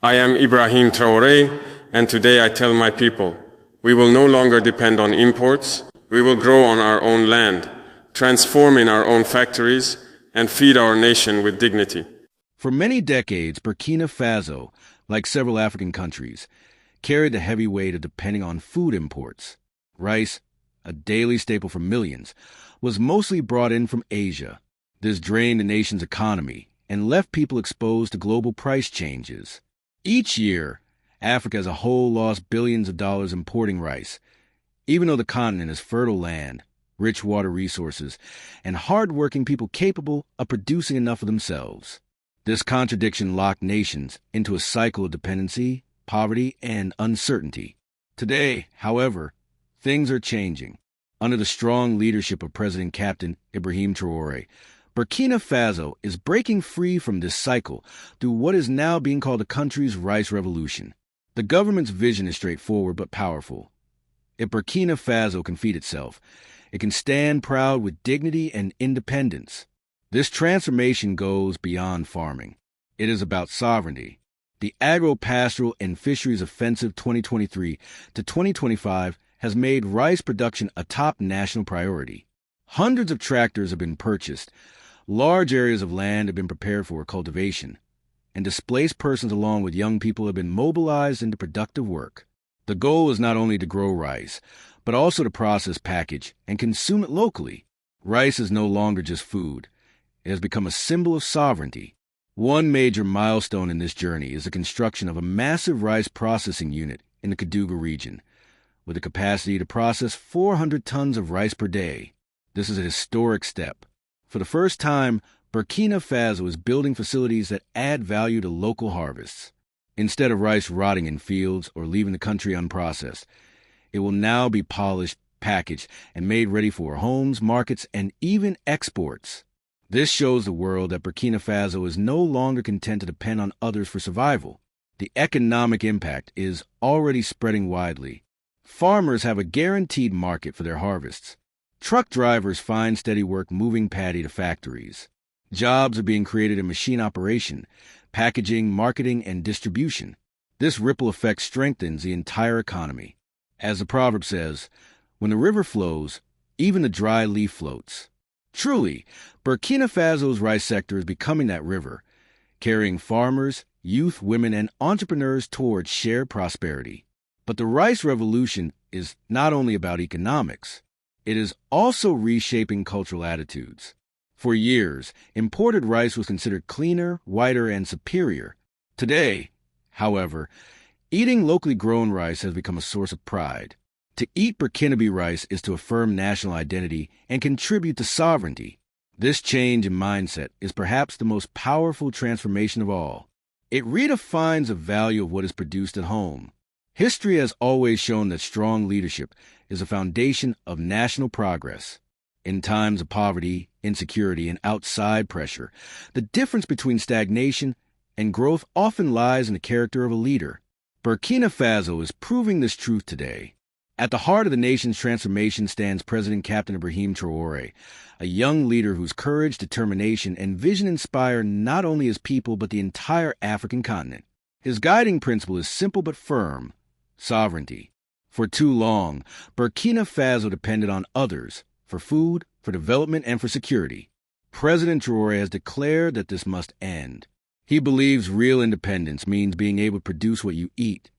I am Ibrahim Traoré, and today I tell my people, we will no longer depend on imports. We will grow on our own land, transform in our own factories, and feed our nation with dignity. For many decades, Burkina Faso, like several African countries, carried the heavy weight of depending on food imports. Rice, a daily staple for millions, was mostly brought in from Asia. This drained the nation's economy and left people exposed to global price changes. Each year, Africa as a whole lost billions of dollars importing rice, even though the continent has fertile land, rich water resources, and hard-working people capable of producing enough for themselves. This contradiction locked nations into a cycle of dependency, poverty, and uncertainty. Today, however, things are changing. Under the strong leadership of President Captain Ibrahim Traoré, Burkina Faso is breaking free from this cycle through what is now being called the country's rice revolution. The government's vision is straightforward but powerful. If Burkina Faso can feed itself, it can stand proud with dignity and independence. This transformation goes beyond farming. It is about sovereignty. The Agro-Pastoral and Fisheries Offensive 2023 to 2025 has made rice production a top national priority. Hundreds of tractors have been purchased, large areas of land have been prepared for cultivation, and displaced persons along with young people have been mobilized into productive work. The goal is not only to grow rice, but also to process, package, and consume it locally. Rice is no longer just food. It has become a symbol of sovereignty. One major milestone in this journey is the construction of a massive rice processing unit in the Kédougou region, with a capacity to process 400 tons of rice per day. This is a historic step. For the first time, Burkina Faso is building facilities that add value to local harvests. Instead of rice rotting in fields or leaving the country unprocessed, it will now be polished, packaged, and made ready for homes, markets, and even exports. This shows the world that Burkina Faso is no longer content to depend on others for survival. The economic impact is already spreading widely. Farmers have a guaranteed market for their harvests. Truck drivers find steady work moving paddy to factories. Jobs are being created in machine operation, packaging, marketing, and distribution. This ripple effect strengthens the entire economy. As the proverb says, when the river flows, even the dry leaf floats. Truly, Burkina Faso's rice sector is becoming that river, carrying farmers, youth, women, and entrepreneurs towards shared prosperity. But the rice revolution is not only about economics. It is also reshaping cultural attitudes. For years, imported rice was considered cleaner, whiter, and superior. Today, however, eating locally grown rice has become a source of pride. To eat Burkinabe rice is to affirm national identity and contribute to sovereignty. This change in mindset is perhaps the most powerful transformation of all. It redefines the value of what is produced at home. History has always shown that strong leadership is a foundation of national progress. In times of poverty, insecurity, and outside pressure, the difference between stagnation and growth often lies in the character of a leader. Burkina Faso is proving this truth today. At the heart of the nation's transformation stands President Captain Ibrahim Traoré, a young leader whose courage, determination, and vision inspire not only his people but the entire African continent. His guiding principle is simple but firm: sovereignty. For too long, Burkina Faso depended on others for food, for development, and for security. President Traoré has declared that this must end. He believes real independence means being able to produce what you eat,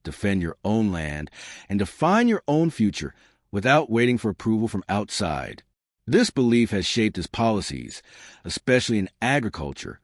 defend your own land, and define your own future without waiting for approval from outside. This belief has shaped his policies, especially in agriculture,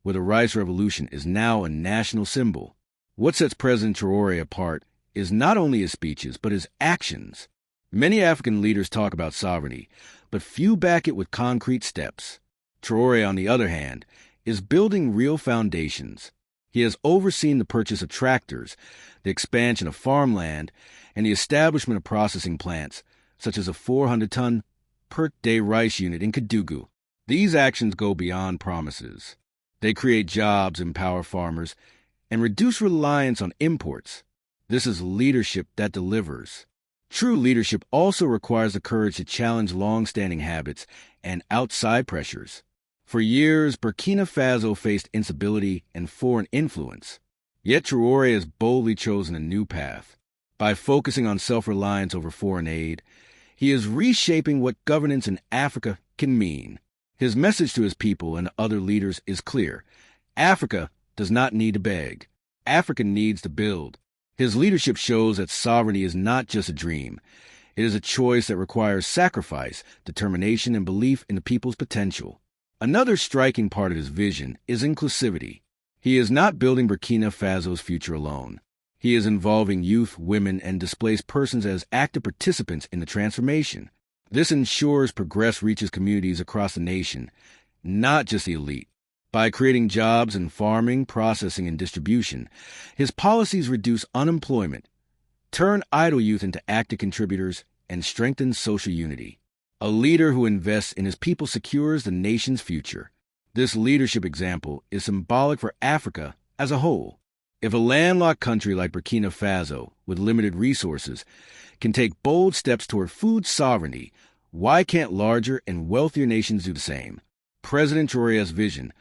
where the rice revolution is now a national symbol. What sets President Traoré apart is not only his speeches, but his actions. Many African leaders talk about sovereignty, but few back it with concrete steps. Traoré, on the other hand, is building real foundations. He has overseen the purchase of tractors, the expansion of farmland, and the establishment of processing plants, such as a 400-ton per-day rice unit in Kédougou. These actions go beyond promises. They create jobs, empower farmers, and reduce reliance on imports. This is leadership that delivers. True leadership also requires the courage to challenge long-standing habits and outside pressures. For years, Burkina Faso faced instability and foreign influence. Yet Traoré has boldly chosen a new path. By focusing on self-reliance over foreign aid, he is reshaping what governance in Africa can mean. His message to his people and other leaders is clear. Africa does not need to beg. Africa needs to build. His leadership shows that sovereignty is not just a dream. It is a choice that requires sacrifice, determination, and belief in the people's potential. Another striking part of his vision is inclusivity. He is not building Burkina Faso's future alone. He is involving youth, women, and displaced persons as active participants in the transformation. This ensures progress reaches communities across the nation, not just the elite. By creating jobs in farming, processing, and distribution, his policies reduce unemployment, turn idle youth into active contributors, and strengthen social unity. A leader who invests in his people secures the nation's future. This leadership example is symbolic for Africa as a whole. If a landlocked country like Burkina Faso, with limited resources, can take bold steps toward food sovereignty, why can't larger and wealthier nations do the same? President Traoré's vision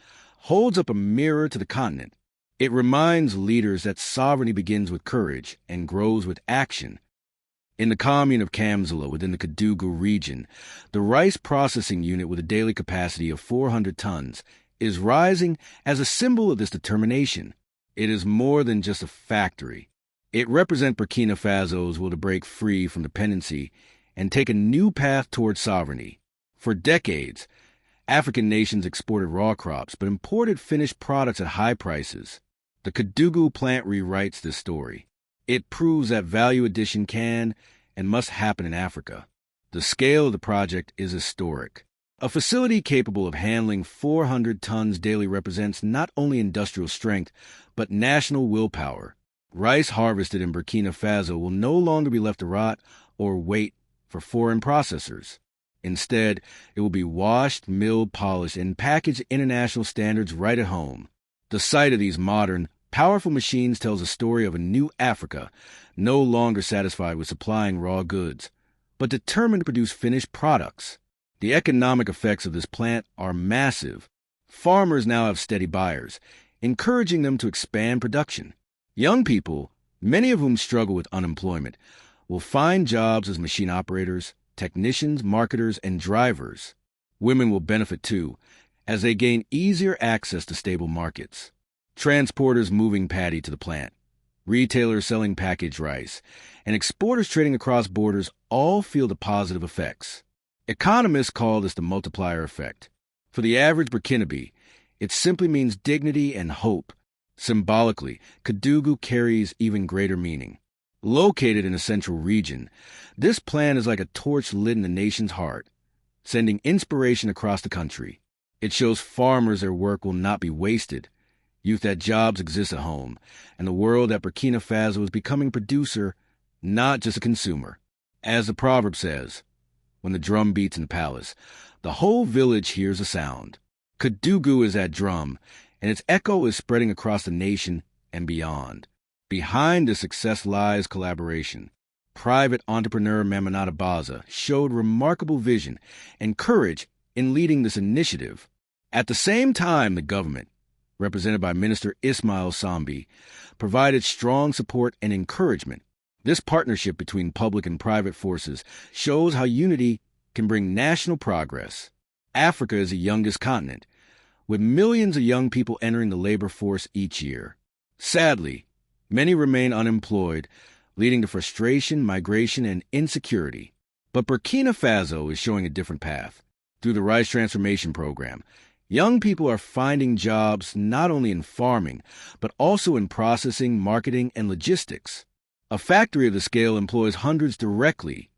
holds up a mirror to the continent. It reminds leaders that sovereignty begins with courage and grows with action. In the commune of Kamzala within the Kédougou region, the rice processing unit with a daily capacity of 400 tons is rising as a symbol of this determination. It is more than just a factory. It represents Burkina Faso's will to break free from dependency and take a new path towards sovereignty. For decades, African nations exported raw crops but imported finished products at high prices. The Kédougou plant rewrites this story. It proves that value addition can and must happen in Africa. The scale of the project is historic. A facility capable of handling 400 tons daily represents not only industrial strength, but national willpower. Rice harvested in Burkina Faso will no longer be left to rot or wait for foreign processors. Instead, it will be washed, milled, polished, and packaged to international standards right at home. The sight of these modern, powerful machines tells a story of a new Africa, no longer satisfied with supplying raw goods, but determined to produce finished products. The economic effects of this plant are massive. Farmers now have steady buyers, encouraging them to expand production. Young people, many of whom struggle with unemployment, will find jobs as machine operators, technicians, marketers, and drivers. Women will benefit too, as they gain easier access to stable markets. Transporters moving paddy to the plant, retailers selling packaged rice, and exporters trading across borders all feel the positive effects. Economists call this the multiplier effect. For the average Burkinabe, it simply means dignity and hope. Symbolically, Kédougou carries even greater meaning. Located in a central region, this plan is like a torch lit in the nation's heart, sending inspiration across the country. It shows farmers their work will not be wasted, youth that jobs exist at home, and the world that Burkina Faso is becoming a producer, not just a consumer. As the proverb says, when the drum beats in the palace, the whole village hears a sound. Kédougou is that drum, and its echo is spreading across the nation and beyond. Behind this success lies collaboration. Private entrepreneur Mamanata Baza showed remarkable vision and courage in leading this initiative. At the same time, the government, represented by Minister Ismail Sambi, provided strong support and encouragement. This partnership between public and private forces shows how unity can bring national progress. Africa is the youngest continent, with millions of young people entering the labor force each year. Sadly, many remain unemployed, leading to frustration, migration, and insecurity. But Burkina Faso is showing a different path. Through the Rice Transformation Program, young people are finding jobs not only in farming, but also in processing, marketing, and logistics. A factory of the scale employs hundreds directly: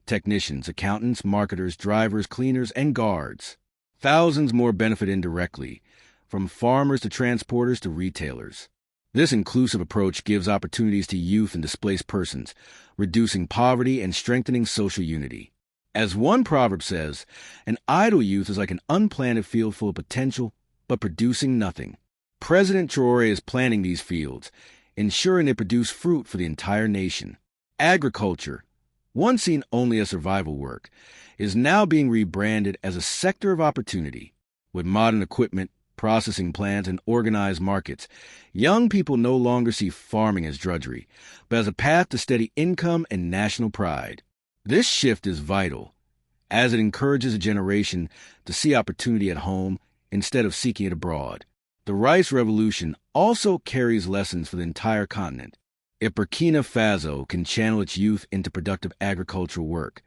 technicians, accountants, marketers, drivers, cleaners, and guards. Thousands more benefit indirectly, from farmers to transporters to retailers. This inclusive approach gives opportunities to youth and displaced persons, reducing poverty and strengthening social unity. As one proverb says, an idle youth is like an unplanted field full of potential, but producing nothing. President Traoré is planting these fields, ensuring they produce fruit for the entire nation. Agriculture, once seen only as survival work, is now being rebranded as a sector of opportunity. With modern equipment, processing plants, and organized markets, young people no longer see farming as drudgery, but as a path to steady income and national pride. This shift is vital, as it encourages a generation to see opportunity at home instead of seeking it abroad. The rice revolution also carries lessons for the entire continent. If Burkina Faso can channel its youth into productive agricultural work,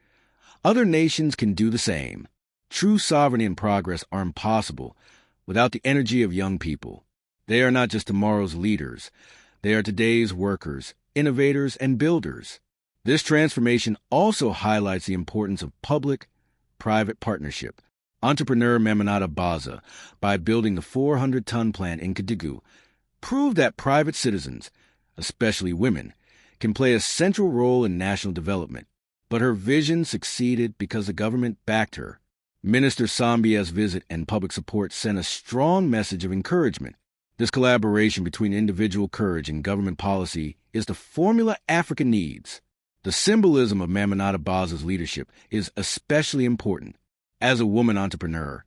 other nations can do the same. True sovereignty and progress are impossible without the energy of young people. They are not just tomorrow's leaders. They are today's workers, innovators, and builders. This transformation also highlights the importance of public-private partnership. Entrepreneur Maminata Baza, by building the 400-ton plant in Kadigu, proved that private citizens, especially women, can play a central role in national development. But her vision succeeded because the government backed her. Minister Sambia's visit and public support sent a strong message of encouragement. This collaboration between individual courage and government policy is the formula Africa needs. The symbolism of Maminata Baza's leadership is especially important. As a woman entrepreneur,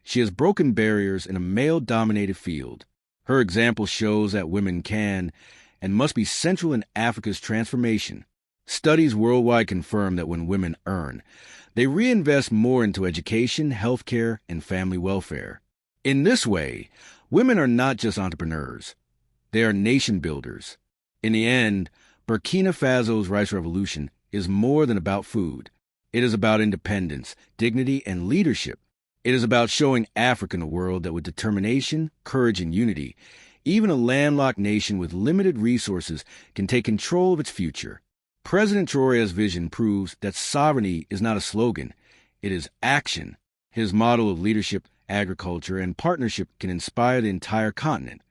she has broken barriers in a male-dominated field. Her example shows that women can and must be central in Africa's transformation. Studies worldwide confirm that when women earn, they reinvest more into education, healthcare, and family welfare. In this way, women are not just entrepreneurs. They are nation builders. In the end, Burkina Faso's rice revolution is more than about food. It is about independence, dignity, and leadership. It is about showing Africa and the world that with determination, courage, and unity, even a landlocked nation with limited resources can take control of its future. President Traoré's vision proves that sovereignty is not a slogan, it is action. His model of leadership, agriculture, and partnership can inspire the entire continent.